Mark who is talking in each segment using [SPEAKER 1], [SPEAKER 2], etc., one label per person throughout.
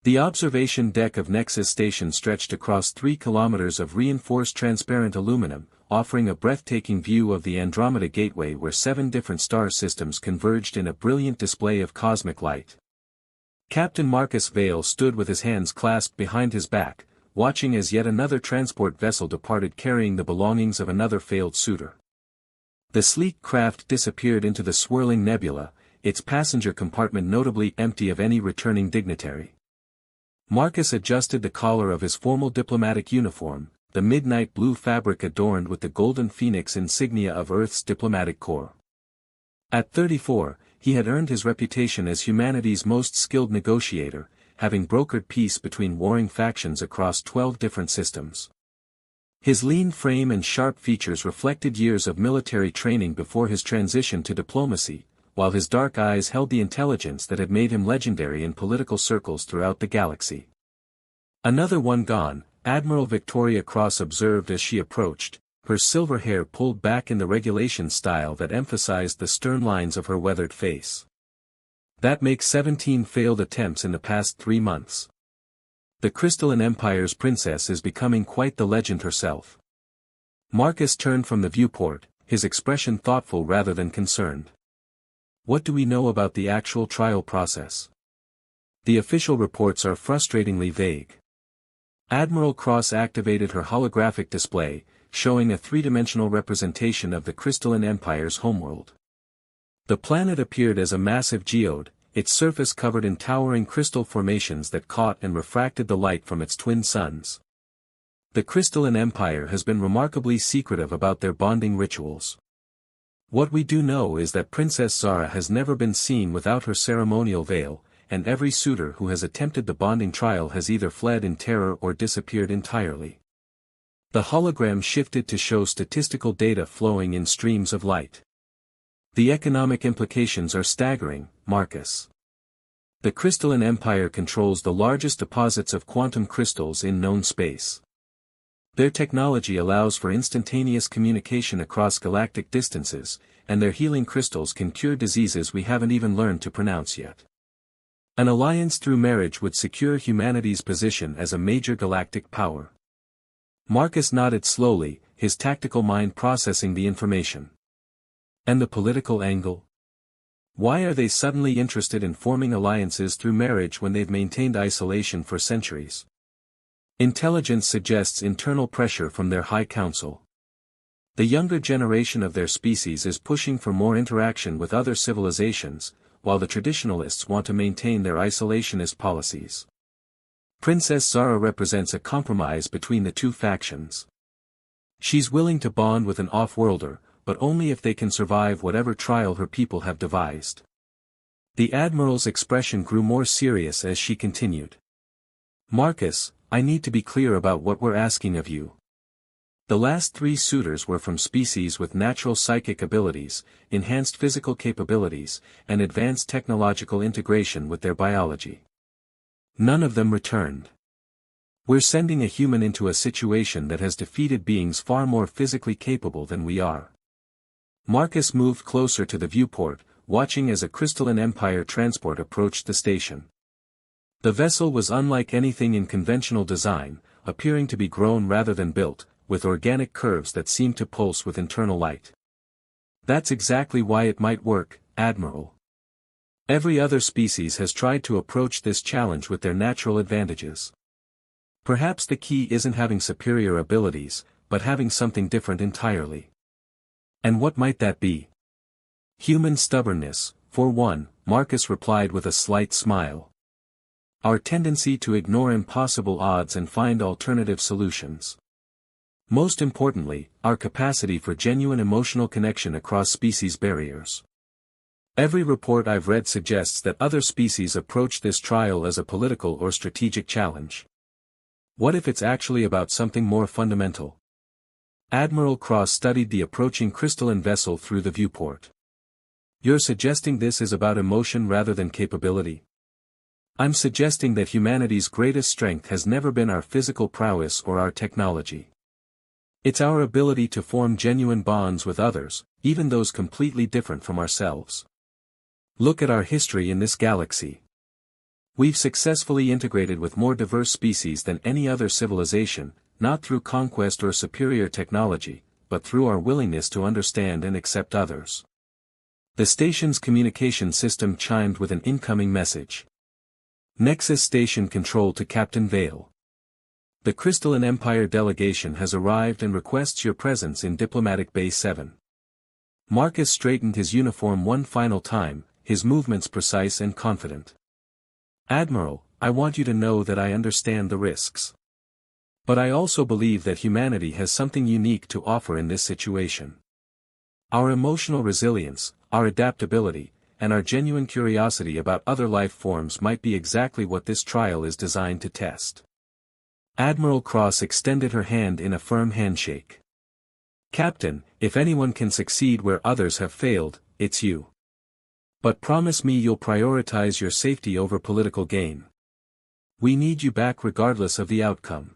[SPEAKER 1] The observation deck of Nexus Station stretched across 3 kilometers of reinforced transparent aluminum, offering a breathtaking view of the Andromeda Gateway where 7 different star systems converged in a brilliant display of cosmic light. Captain Marcus Vale stood with his hands clasped behind his back, watching as yet another transport vessel departed carrying the belongings of another failed suitor. The sleek craft disappeared into the swirling nebula, its passenger compartment notably empty of any returning dignitary. Marcus adjusted the collar of his formal diplomatic uniform, the midnight blue fabric adorned with the golden phoenix insignia of Earth's diplomatic corps. At 34, he had earned his reputation as humanity's most skilled negotiator, having brokered peace between warring factions across 12 different systems. His lean frame and sharp features reflected years of military training before his transition to diplomacy, while his dark eyes held the intelligence that had made him legendary in political circles throughout the galaxy. "Another one gone," Admiral Victoria Cross observed as she approached, her silver hair pulled back in the regulation style that emphasized the stern lines of her weathered face. "That makes 17 failed attempts in the past 3 months. The Crystalline Empire's princess is becoming quite the legend herself." Marcus turned from the viewport, his expression thoughtful rather than concerned. "What do we know about the actual trial process? The official reports are frustratingly vague." Admiral Cross activated her holographic display, showing a 3-dimensional representation of the Crystalline Empire's homeworld. The planet appeared as a massive geode, its surface covered in towering crystal formations that caught and refracted the light from its twin suns. The Crystalline Empire has been remarkably secretive about their bonding rituals. What we do know is that Princess Zara has never been seen without her ceremonial veil, and every suitor who has attempted the bonding trial has either fled in terror or disappeared entirely. The hologram shifted to show statistical data flowing in streams of light. "The economic implications are staggering, Marcus. The Crystalline Empire controls the largest deposits of quantum crystals in known space. Their technology allows for instantaneous communication across galactic distances, and their healing crystals can cure diseases we haven't even learned to pronounce yet. An alliance through marriage would secure humanity's position as a major galactic power." Marcus nodded slowly, his tactical mind processing the information. "And the political angle? Why are they suddenly interested in forming alliances through marriage when they've maintained isolation for centuries?" "Intelligence suggests internal pressure from their High Council. The younger generation of their species is pushing for more interaction with other civilizations, while the traditionalists want to maintain their isolationist policies. Princess Zara represents a compromise between the 2 factions. She's willing to bond with an off-worlder, but only if they can survive whatever trial her people have devised." The Admiral's expression grew more serious as she continued. "Marcus, I need to be clear about what we're asking of you. The last 3 suitors were from species with natural psychic abilities, enhanced physical capabilities, and advanced technological integration with their biology. None of them returned. We're sending a human into a situation that has defeated beings far more physically capable than we are." Marcus moved closer to the viewport, watching as a Crystalline Empire transport approached the station. The vessel was unlike anything in conventional design, appearing to be grown rather than built, with organic curves that seemed to pulse with internal light. "That's exactly why it might work, Admiral. Every other species has tried to approach this challenge with their natural advantages. Perhaps the key isn't having superior abilities, but having something different entirely." "And what might that be?" "Human stubbornness, for one," Marcus replied with a slight smile. "Our tendency to ignore impossible odds and find alternative solutions. Most importantly, our capacity for genuine emotional connection across species barriers. Every report I've read suggests that other species approach this trial as a political or strategic challenge. What if it's actually about something more fundamental?" Admiral Cross studied the approaching crystalline vessel through the viewport. "You're suggesting this is about emotion rather than capability?" "I'm suggesting that humanity's greatest strength has never been our physical prowess or our technology. It's our ability to form genuine bonds with others, even those completely different from ourselves. Look at our history in this galaxy. We've successfully integrated with more diverse species than any other civilization, not through conquest or superior technology, but through our willingness to understand and accept others. The station's communication system chimed with an incoming message. Nexus Station Control to Captain Vale. The Crystalline Empire delegation has arrived and requests your presence in Diplomatic Bay 7. Marcus straightened his uniform one final time, his movements precise and confident. Admiral, I want you to know that I understand the risks. But I also believe that humanity has something unique to offer in this situation. Our emotional resilience, our adaptability, and our genuine curiosity about other life forms might be exactly what this trial is designed to test. Admiral Cross extended her hand in a firm handshake. Captain, if anyone can succeed where others have failed, it's you. But promise me you'll prioritize your safety over political gain. We need you back regardless of the outcome.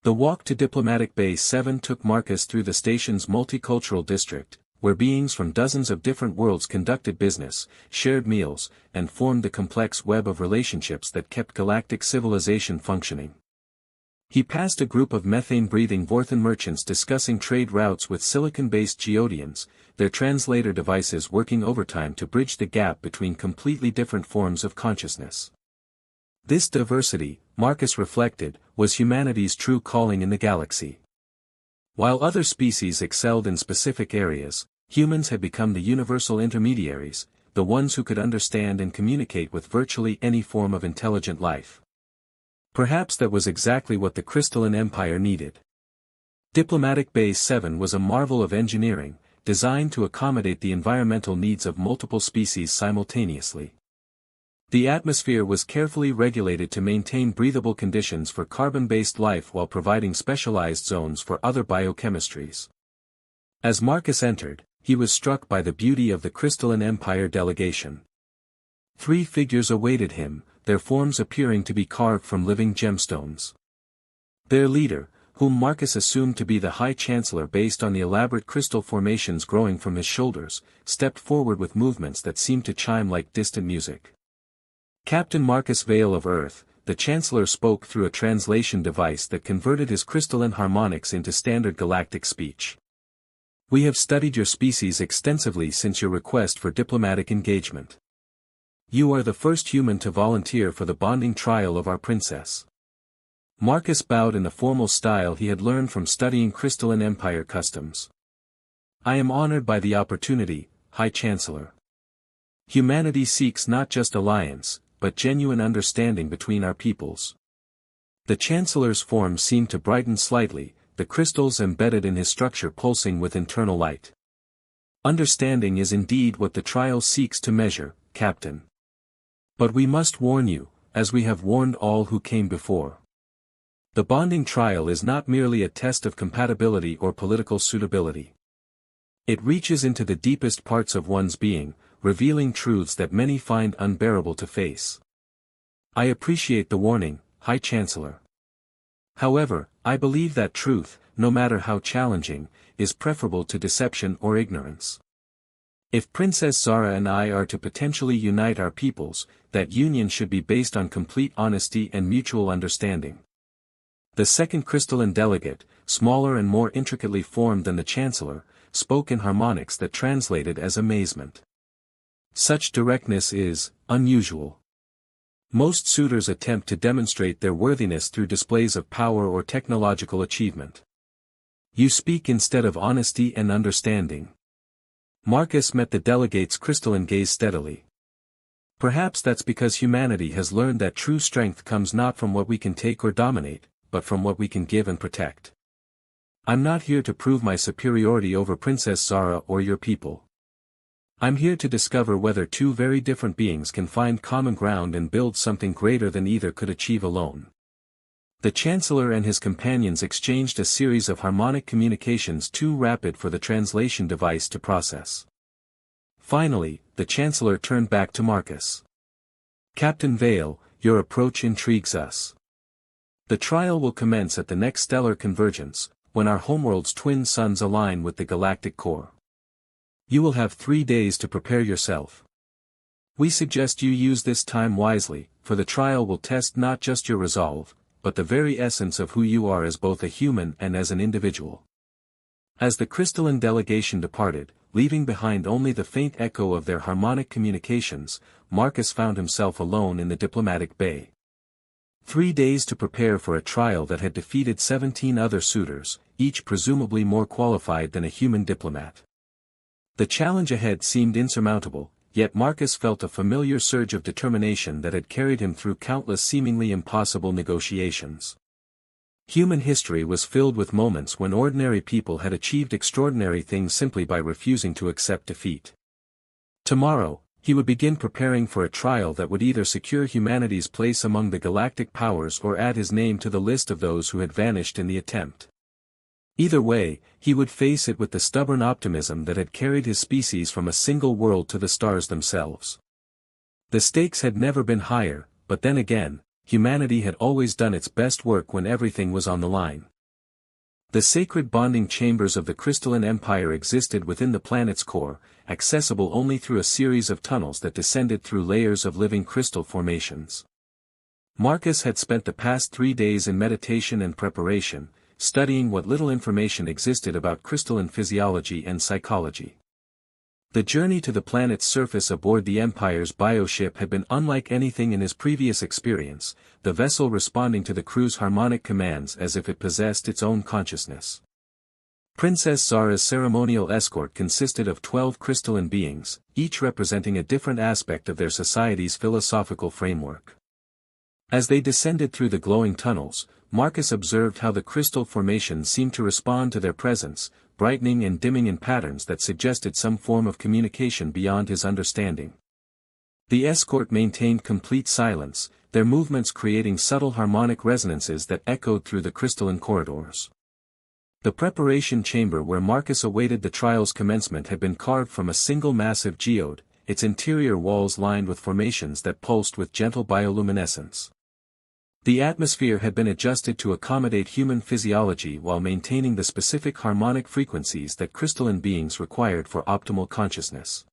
[SPEAKER 1] The walk to Diplomatic Bay 7 took Marcus through the station's multicultural district, where beings from dozens of different worlds conducted business, shared meals, and formed the complex web of relationships that kept galactic civilization functioning. He passed a group of methane-breathing Vorthan merchants discussing trade routes with silicon-based Geodians, their translator devices working overtime to bridge the gap between completely different forms of consciousness. This diversity, Marcus reflected, was humanity's true calling in the galaxy. While other species excelled in specific areas, humans had become the universal intermediaries, the ones who could understand and communicate with virtually any form of intelligent life. Perhaps that was exactly what the Crystalline Empire needed. Diplomatic Bay 7 was a marvel of engineering, designed to accommodate the environmental needs of multiple species simultaneously. The atmosphere was carefully regulated to maintain breathable conditions for carbon-based life while providing specialized zones for other biochemistries. As Marcus entered, he was struck by the beauty of the Crystalline Empire delegation. 3 figures awaited him, their forms appearing to be carved from living gemstones. Their leader, whom Marcus assumed to be the High Chancellor based on the elaborate crystal formations growing from his shoulders, stepped forward with movements that seemed to chime like distant music. Captain Marcus Vale of Earth, the Chancellor spoke through a translation device that converted his crystalline harmonics into standard galactic speech. We have studied your species extensively since your request for diplomatic engagement. You are the first human to volunteer for the bonding trial of our princess. Marcus bowed in the formal style he had learned from studying Crystalline Empire customs. I am honored by the opportunity, High Chancellor. Humanity seeks not just alliance, but genuine understanding between our peoples. The Chancellor's form seemed to brighten slightly, the crystals embedded in his structure pulsing with internal light. Understanding is indeed what the trial seeks to measure, Captain. But we must warn you, as we have warned all who came before. The bonding trial is not merely a test of compatibility or political suitability. It reaches into the deepest parts of one's being, revealing truths that many find unbearable to face. I appreciate the warning, High Chancellor. However, I believe that truth, no matter how challenging, is preferable to deception or ignorance. If Princess Zara and I are to potentially unite our peoples, that union should be based on complete honesty and mutual understanding. The second crystalline delegate, smaller and more intricately formed than the Chancellor, spoke in harmonics that translated as amazement. Such directness is unusual. Most suitors attempt to demonstrate their worthiness through displays of power or technological achievement. You speak instead of honesty and understanding. Marcus met the delegate's crystalline gaze steadily. Perhaps that's because humanity has learned that true strength comes not from what we can take or dominate, but from what we can give and protect. I'm not here to prove my superiority over Princess Zara or your people. I'm here to discover whether two very different beings can find common ground and build something greater than either could achieve alone. The Chancellor and his companions exchanged a series of harmonic communications too rapid for the translation device to process. Finally, the Chancellor turned back to Marcus. Captain Vale, your approach intrigues us. The trial will commence at the next stellar convergence, when our homeworld's twin suns align with the galactic core. You will have 3 days to prepare yourself. We suggest you use this time wisely, for the trial will test not just your resolve, but the very essence of who you are as both a human and as an individual. As the crystalline delegation departed, leaving behind only the faint echo of their harmonic communications, Marcus found himself alone in the diplomatic bay. 3 days to prepare for a trial that had defeated 17 other suitors, each presumably more qualified than a human diplomat. The challenge ahead seemed insurmountable, yet Marcus felt a familiar surge of determination that had carried him through countless seemingly impossible negotiations. Human history was filled with moments when ordinary people had achieved extraordinary things simply by refusing to accept defeat. Tomorrow, he would begin preparing for a trial that would either secure humanity's place among the galactic powers or add his name to the list of those who had vanished in the attempt. Either way, he would face it with the stubborn optimism that had carried his species from a single world to the stars themselves. The stakes had never been higher, but then again, humanity had always done its best work when everything was on the line. The sacred bonding chambers of the crystalline empire existed within the planet's core, accessible only through a series of tunnels that descended through layers of living crystal formations. Marcus had spent the past 3 days in meditation and preparation, studying what little information existed about crystalline physiology and psychology. The journey to the planet's surface aboard the Empire's bioship had been unlike anything in his previous experience, the vessel responding to the crew's harmonic commands as if it possessed its own consciousness. Princess Zara's ceremonial escort consisted of 12 crystalline beings, each representing a different aspect of their society's philosophical framework. As they descended through the glowing tunnels, Marcus observed how the crystal formations seemed to respond to their presence, brightening and dimming in patterns that suggested some form of communication beyond his understanding. The escort maintained complete silence, their movements creating subtle harmonic resonances that echoed through the crystalline corridors. The preparation chamber where Marcus awaited the trial's commencement had been carved from a single massive geode, its interior walls lined with formations that pulsed with gentle bioluminescence. The atmosphere had been adjusted to accommodate human physiology while maintaining the specific harmonic frequencies that crystalline beings required for optimal consciousness.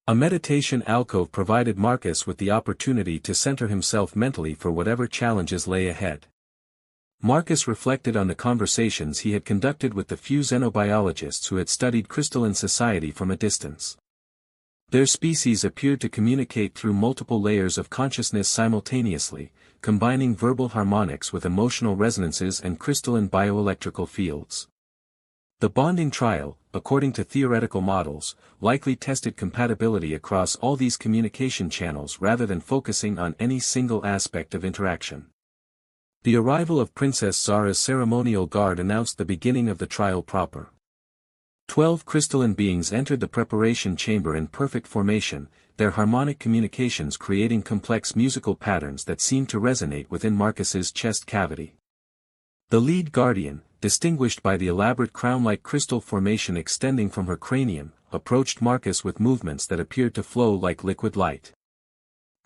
[SPEAKER 1] A meditation alcove provided Marcus with the opportunity to center himself mentally for whatever challenges lay ahead. Marcus reflected on the conversations he had conducted with the few xenobiologists who had studied crystalline society from a distance. Their species appeared to communicate through multiple layers of consciousness simultaneously, combining verbal harmonics with emotional resonances and crystalline bioelectrical fields. The bonding trial, according to theoretical models, likely tested compatibility across all these communication channels rather than focusing on any single aspect of interaction. The arrival of Princess Zara's ceremonial guard announced the beginning of the trial proper. 12 crystalline beings entered the preparation chamber in perfect formation, their harmonic communications creating complex musical patterns that seemed to resonate within Marcus's chest cavity. The lead guardian, distinguished by the elaborate crown-like crystal formation extending from her cranium, approached Marcus with movements that appeared to flow like liquid light.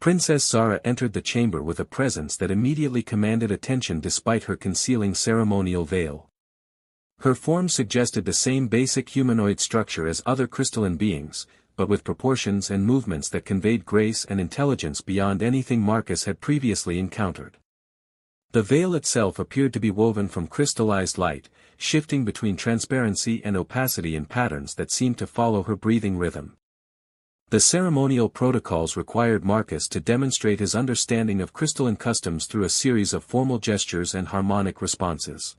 [SPEAKER 1] Princess Zara entered the chamber with a presence that immediately commanded attention despite her concealing ceremonial veil. Her form suggested the same basic humanoid structure as other crystalline beings, but with proportions and movements that conveyed grace and intelligence beyond anything Marcus had previously encountered. The veil itself appeared to be woven from crystallized light, shifting between transparency and opacity in patterns that seemed to follow her breathing rhythm. The ceremonial protocols required Marcus to demonstrate his understanding of crystalline customs through a series of formal gestures and harmonic responses.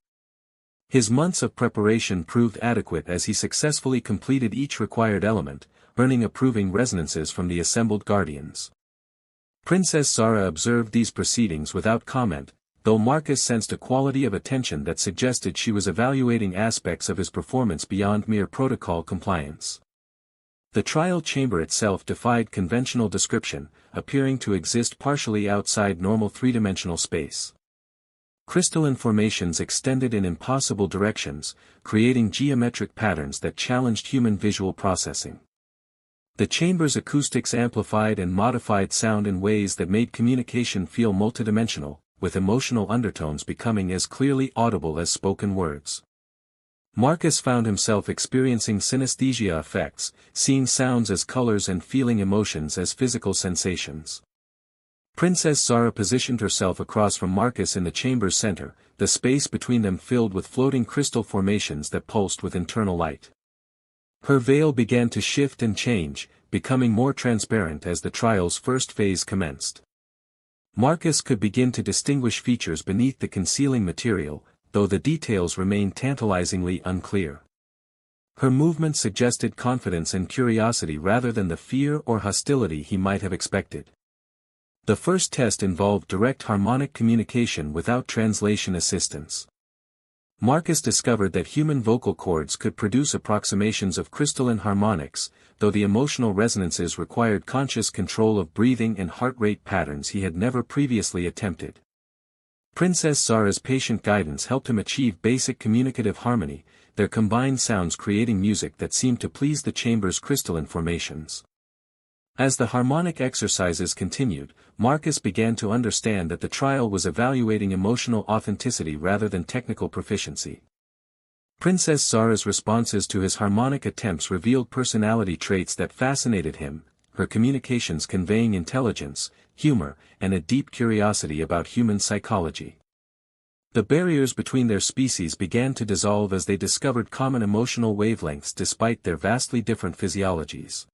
[SPEAKER 1] His months of preparation proved adequate as he successfully completed each required element, earning approving resonances from the assembled guardians. Princess Zara observed these proceedings without comment, though Marcus sensed a quality of attention that suggested she was evaluating aspects of his performance beyond mere protocol compliance. The trial chamber itself defied conventional description, appearing to exist partially outside normal three-dimensional space. Crystalline formations extended in impossible directions, creating geometric patterns that challenged human visual processing. The chamber's acoustics amplified and modified sound in ways that made communication feel multidimensional, with emotional undertones becoming as clearly audible as spoken words. Marcus found himself experiencing synesthesia effects, seeing sounds as colors and feeling emotions as physical sensations. Princess Zara positioned herself across from Marcus in the chamber's center, the space between them filled with floating crystal formations that pulsed with internal light. Her veil began to shift and change, becoming more transparent as the trial's first phase commenced. Marcus could begin to distinguish features beneath the concealing material, though the details remained tantalizingly unclear. Her movement suggested confidence and curiosity rather than the fear or hostility he might have expected. The first test involved direct harmonic communication without translation assistance. Marcus discovered that human vocal cords could produce approximations of crystalline harmonics, though the emotional resonances required conscious control of breathing and heart rate patterns he had never previously attempted. Princess Zara's patient guidance helped him achieve basic communicative harmony, their combined sounds creating music that seemed to please the chamber's crystalline formations. As the harmonic exercises continued, Marcus began to understand that the trial was evaluating emotional authenticity rather than technical proficiency. Princess Zara's responses to his harmonic attempts revealed personality traits that fascinated him, her communications conveying intelligence, humor, and a deep curiosity about human psychology. The barriers between their species began to dissolve as they discovered common emotional wavelengths despite their vastly different physiologies.